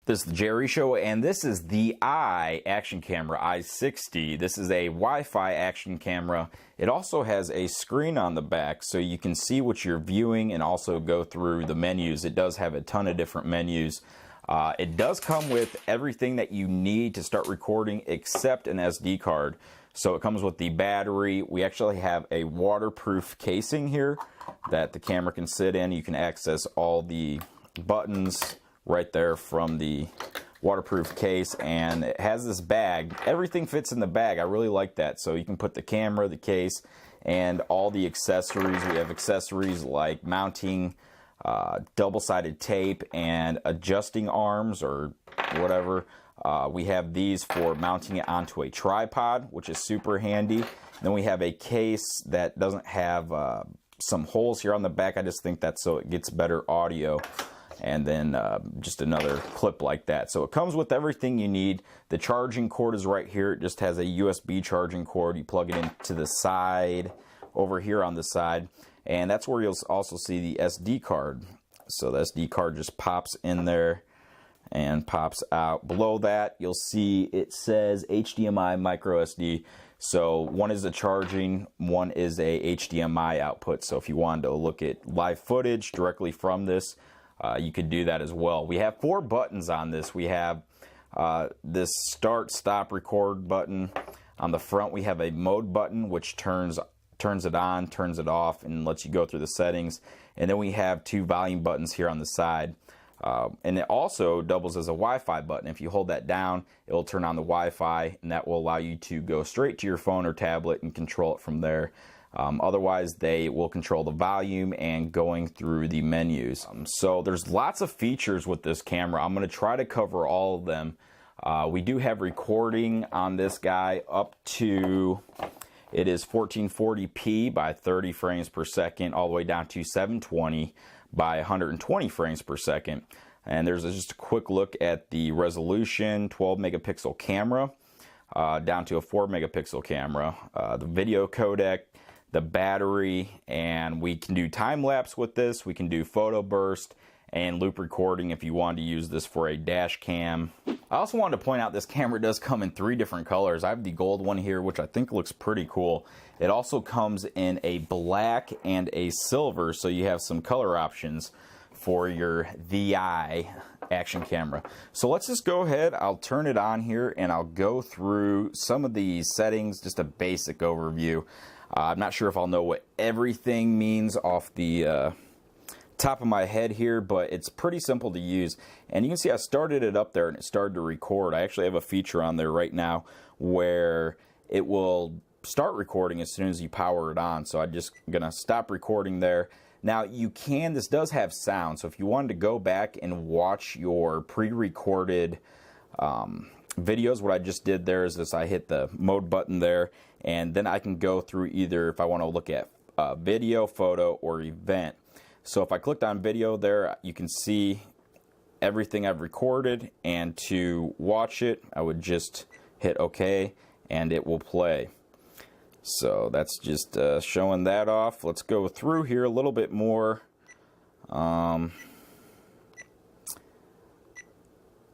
This is the Jerry Show, and this is the ThiEYE action camera, i60. This is a Wi-Fi action camera. It also has a screen on the back, so you can see what you're viewing and also go through the menus. It does have a ton of different menus. It does come with everything that you need to start recording except an SD card. So it comes with the battery. We actually have a waterproof casing here that the camera can sit in. You can access all the buttons right there from the waterproof case, and it has this bag. Everything fits in the bag. I really like that. So you can put the camera, the case, and all the accessories. We have accessories like mounting double-sided tape and adjusting arms or whatever. We have these for mounting it onto a tripod, which is super handy. And then we have a case that doesn't have some holes here on the back. I just think that's so it gets better audio. And then just another clip like that. So it comes with everything you need. The charging cord is right here. It just has a USB charging cord. You plug it into the side over here on the side, and that's where you'll also see the SD card. So the SD card just pops in there and pops out. Below that, you'll see it says HDMI micro SD. So one is a charging, one is a HDMI output. So if you wanted to look at live footage directly from this, you could do that as well. We have 4 buttons on this. We have this start, stop, record button. On the front, we have a mode button, which turns it on, turns it off, and lets you go through the settings. And then we have 2 volume buttons here on the side. And it also doubles as a Wi-Fi button. If you hold that down, it will turn on the Wi-Fi, and that will allow you to go straight to your phone or tablet and control it from there. Otherwise, they will control the volume and going through the menus. So there's lots of features with this camera. I'm going to try to cover all of them. We do have recording on this guy up to, it is 1440p by 30 frames per second, all the way down to 720 by 120 frames per second. And there's just a quick look at the resolution, 12 megapixel camera, down to a 4 megapixel camera, the video codec, the battery, and we can do time lapse with this. We can do photo burst and loop recording if you wanted to use this for a dash cam. I also wanted to point out this camera does come in 3 different colors. I have the gold one here, which I think looks pretty cool. It also comes in a black and a silver, so you have some color options for your ThiEYE action camera. So let's just go ahead, I'll turn it on here and I'll go through some of the settings, just a basic overview. I'm not sure if I'll know what everything means off the top of my head here, but it's pretty simple to use. And you can see I started it up there and it started to record. I actually have a feature on there right now where it will start recording as soon as you power it on. So I'm just gonna stop recording there. Now you can, this does have sound, so if you wanted to go back and watch your pre-recorded videos, what I just did there is this, I hit the mode button there, and then I can go through either if I want to look at video, photo, or event. So if I clicked on video there, you can see everything I've recorded, and to watch it, I would just hit OK, and it will play. So that's just showing that off. Let's go through here a little bit more.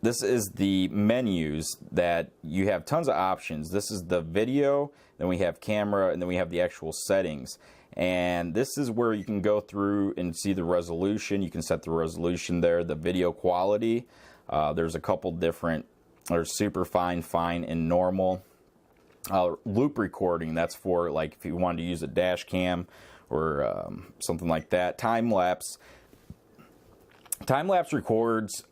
This is the menus that you have tons of options. This is the video, then we have camera, and then we have the actual settings. And this is where you can go through and see the resolution. You can set the resolution there, the video quality. There's a couple different, there's super fine, fine, and normal. Loop recording, that's for like if you wanted to use a dash cam or something like that. Time lapse. Time lapse records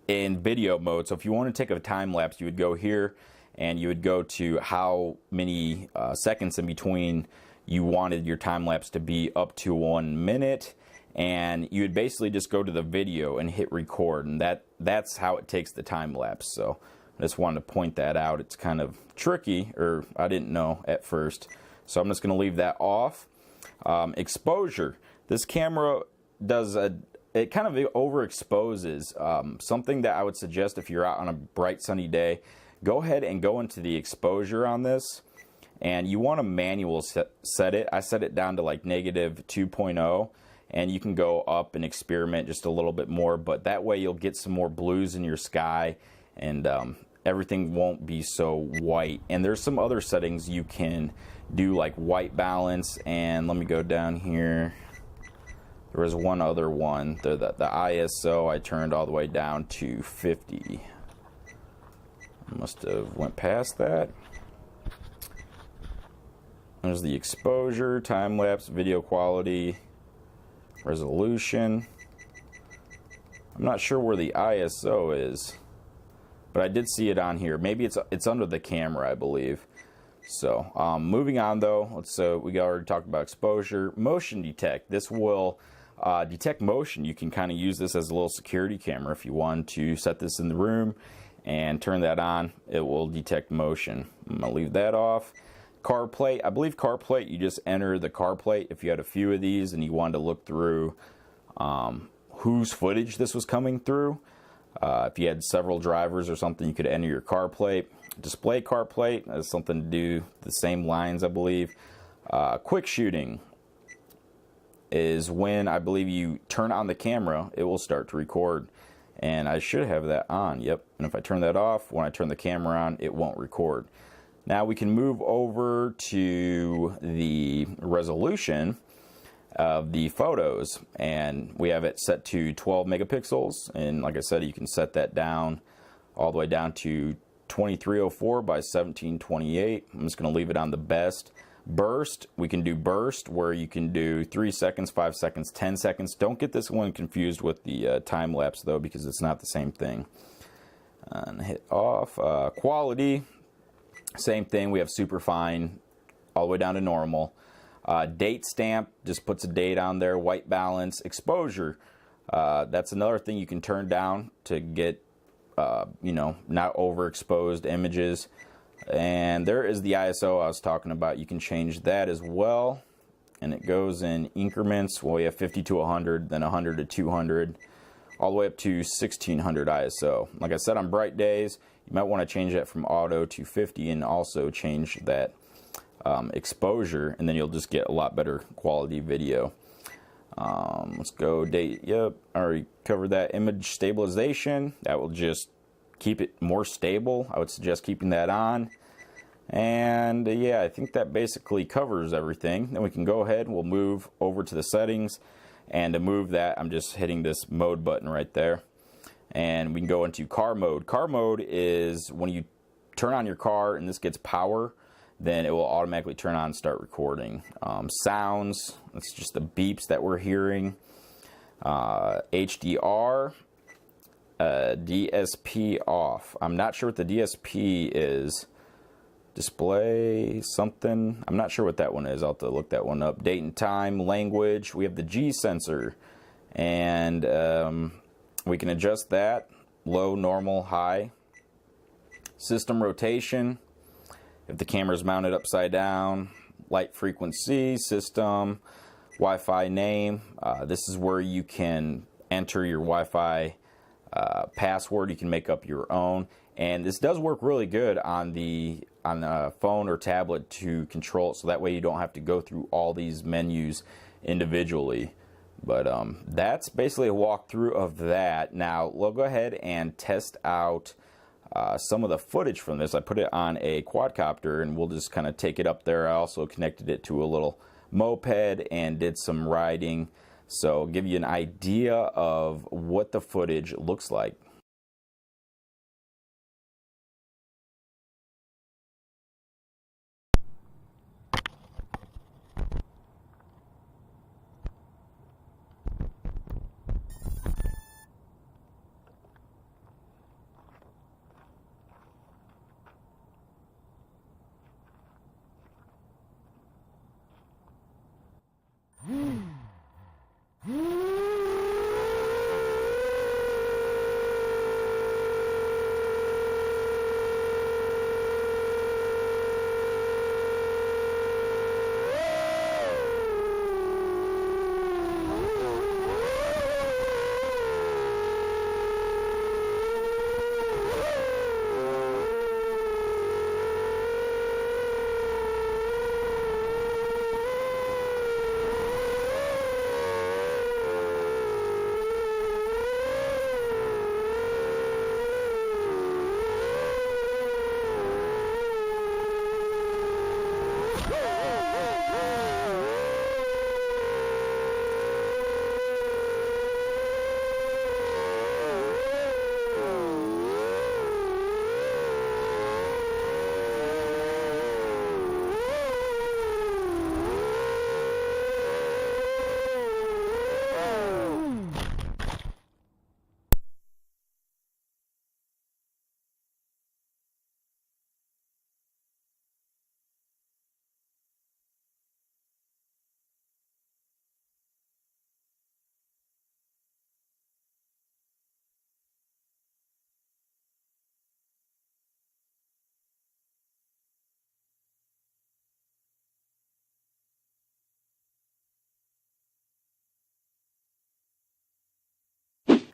in video mode. So if you want to take a time lapse, you would go here and you would go to how many seconds in between you wanted your time lapse to be, up to 1 minute, and you would basically just go to the video and hit record, and that's how it takes the time lapse. So I just wanted to point that out. It's kind of tricky, or I didn't know at first, so I'm just going to leave that off. Exposure. This camera does it kind of overexposes. Something that I would suggest if you're out on a bright sunny day, go ahead and go into the exposure on this, and you want to manual set it. I set it down to like -2.0, and you can go up and experiment just a little bit more, but that way you'll get some more blues in your sky, and everything won't be so white. And there's some other settings you can do, like white balance, and let me go down here. There was one other one, the ISO I turned all the way down to 50. I must have went past that. There's the exposure, time-lapse, video quality, resolution. I'm not sure where the ISO is, but I did see it on here. Maybe it's under the camera, I believe. So moving on though, we already talked about exposure. Motion detect. This will detect motion. You can kind of use this as a little security camera if you want to set this in the room and turn that on. It will detect motion. I'm gonna leave that off. Car plate. I believe car plate, you just enter the car plate if you had a few of these and you wanted to look through whose footage this was coming through. If you had several drivers or something, you could enter your car plate. Display car plate has something to do the same lines, I believe. Quick shooting is when I believe you turn on the camera, it will start to record. And I should have that on, yep. And if I turn that off, when I turn the camera on, it won't record. Now we can move over to the resolution of the photos, and we have it set to 12 megapixels, and like I said, you can set that down all the way down to 2304 by 1728. I'm just going to leave it on the best. Burst, we can do burst where you can do 3 seconds, 5 seconds, 10 seconds. Don't get this one confused with the time lapse though, because it's not the same thing. And hit off. Quality, same thing. We have super fine all the way down to normal. Date stamp just puts a date on there. White balance. Exposure, that's another thing you can turn down to get you know, not overexposed images. And there is the ISO I was talking about. You can change that as well, and it goes in increments. Well, we have 50 to 100, then 100 to 200, all the way up to 1600 ISO. Like I said, on bright days, you might want to change that from auto to 50 and also change that exposure, and then you'll just get a lot better quality video. Let's go date. Yep, I already covered that. Image stabilization, that will just keep it more stable. I would suggest keeping that on. And yeah, I think that basically covers everything. Then we can go ahead and we'll move over to the settings, and to move that, I'm just hitting this mode button right there, and we can go into car mode. Car mode is when you turn on your car and this gets power, then it will automatically turn on and start recording. Sounds, that's just the beeps that we're hearing. HDR, DSP off. I'm not sure what the DSP is. Display something. I'm not sure what that one is. I'll have to look that one up. Date and time, language. We have the G sensor, and we can adjust that. Low, normal, high. System rotation. If the camera is mounted upside down. Light frequency, system, Wi-Fi name. This is where you can enter your Wi-Fi password. You can make up your own, and this does work really good on the phone or tablet to control it, so that way you don't have to go through all these menus individually. But that's basically a walkthrough of that. Now we'll go ahead and test out some of the footage from this. I put it on a quadcopter, and we'll just kind of take it up there. I also connected it to a little moped and did some riding, so give you an idea of what the footage looks like. Hmm. うん。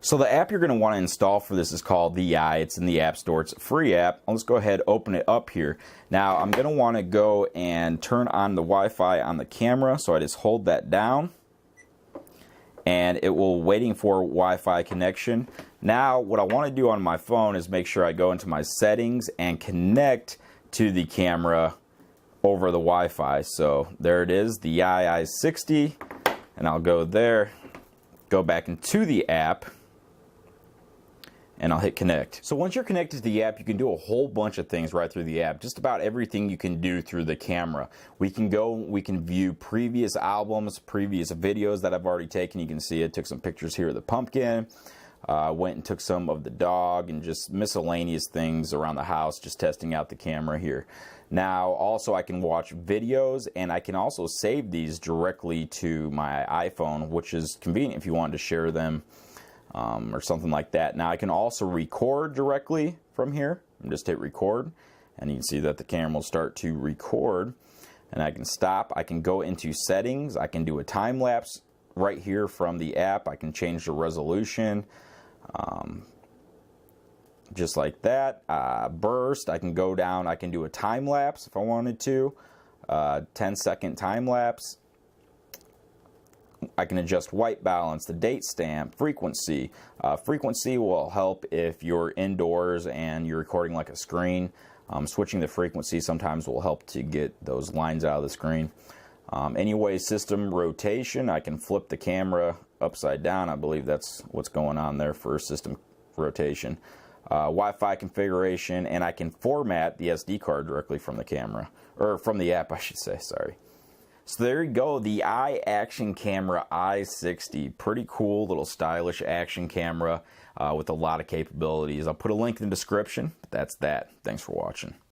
So the app you're going to want to install for this is called ThiEYE. It's in the App Store. It's a free app. Let's go ahead, open it up here. Now I'm going to want to go and turn on the Wi-Fi on the camera. So I just hold that down and it will waiting for Wi-Fi connection. Now what I want to do on my phone is make sure I go into my settings and connect to the camera over the Wi-Fi. So there it is, the i60, and I'll go there, go back into the app, and I'll hit connect. So once you're connected to the app, you can do a whole bunch of things right through the app. Just about everything you can do through the camera. We can view previous albums, previous videos that I've already taken. You can see I took some pictures here of the pumpkin. Went and took some of the dog and just miscellaneous things around the house, just testing out the camera here. Now also I can watch videos, and I can also save these directly to my iPhone, which is convenient if you wanted to share them or something like that. Now I can also record directly from here. Just hit record, and you can see that the camera will start to record, and I can stop. I can go into settings. I can do a time lapse right here from the app. I can change the resolution just like that. Burst, I can go down. I can do a time lapse if I wanted to, 10-second time lapse. I can adjust white balance, the date stamp, frequency. Frequency will help if you're indoors and you're recording like a screen. Switching the frequency sometimes will help to get those lines out of the screen. Anyway, system rotation, I can flip the camera upside down. I believe that's what's going on there for system rotation. Wi-Fi configuration, and I can format the SD card directly from the camera, or from the app I should say, sorry. So there you go, the ThiEYE action camera i60. Pretty cool, little stylish action camera with a lot of capabilities. I'll put a link in the description. But that's that. Thanks for watching.